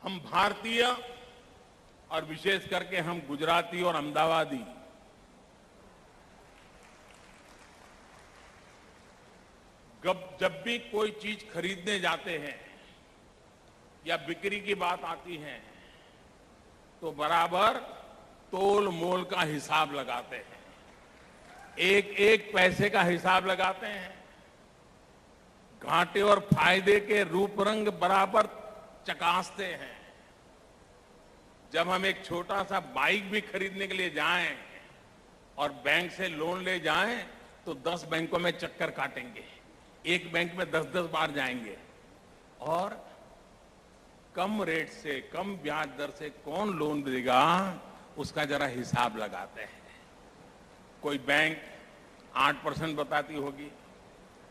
हम भारतीय और विशेष करके हम गुजराती और अहमदाबादी जब भी कोई चीज खरीदने जाते हैं या बिक्री की बात आती है तो बराबर तोल मोल का हिसाब लगाते हैं, एक एक पैसे का हिसाब लगाते हैं, घाटे और फायदे के रूप रंग बराबर चकासते हैं। जब हम एक छोटा सा बाइक भी खरीदने के लिए जाएं और बैंक से लोन ले जाएं तो 10 बैंकों में चक्कर काटेंगे, एक बैंक में 10-10 बार जाएंगे और कम रेट से कम ब्याज दर से कौन लोन देगा उसका जरा हिसाब लगाते हैं। कोई बैंक 8% बताती होगी,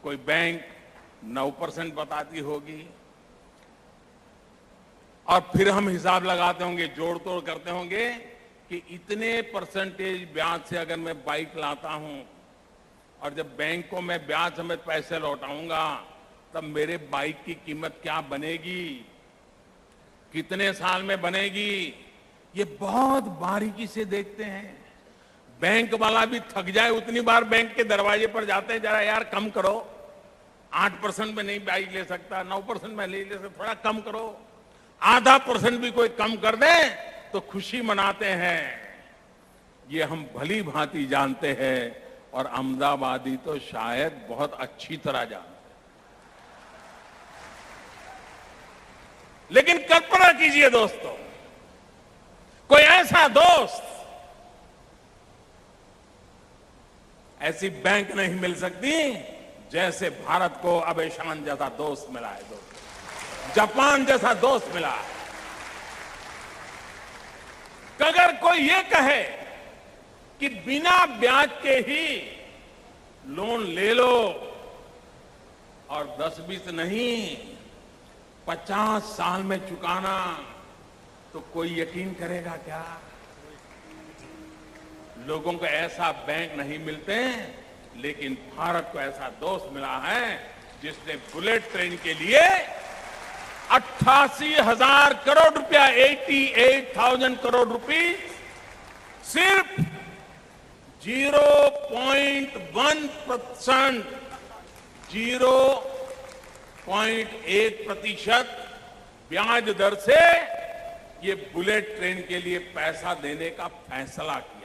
कोई बैंक 9% बताती होगी और फिर हम हिसाब लगाते होंगे, जोड़ तोड़ करते होंगे कि इतने परसेंटेज ब्याज से अगर मैं बाइक लाता हूं और जब बैंक को मैं ब्याज समेत पैसे लौटाऊंगा तब मेरे बाइक की कीमत क्या बनेगी, कितने साल में बनेगी, ये बहुत बारीकी से देखते हैं। बैंक वाला भी थक जाए उतनी बार बैंक के दरवाजे पर जाते हैं, जरा यार कम करो, 8% में नहीं बाइक ले सकता, 9% में नहीं ले सकता, थोड़ा कम करो, आधा % भी कोई कम कर दे तो खुशी मनाते हैं। ये हम भली भांति जानते हैं और अहमदाबादी तो शायद बहुत अच्छी तरह जानते हैं। लेकिन कल्पना कीजिए दोस्तों, कोई ऐसा दोस्त, ऐसी बैंक नहीं मिल सकती जैसे भारत को अब ईशान जैसा दोस्त मिला है, दोस्त जापान जैसा दोस्त मिला है। अगर कोई ये कहे कि बिना ब्याज के ही लोन ले लो और 10-20 नहीं 50 साल में चुकाना, तो कोई यकीन करेगा क्या? लोगों को ऐसा बैंक नहीं मिलते, लेकिन भारत को ऐसा दोस्त मिला है जिसने बुलेट ट्रेन के लिए 88,000 करोड़ रुपया, 88,000 करोड़ रुपीस सिर्फ 0.1%, 0.1% ब्याज दर से ये बुलेट ट्रेन के लिए पैसा देने का फैसला किया।